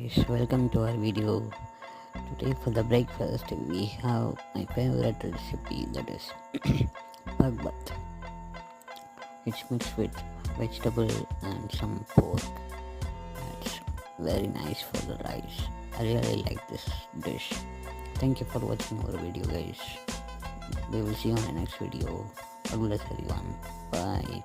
guys, welcome to our video. Today for the breakfast we have my favorite recipe, that is pug bath. It's mixed with vegetable and some pork. It's very nice for the rice. I really like this dish. Thank you for watching our video, guys. We will see you on the next video. God bless everyone. Bye.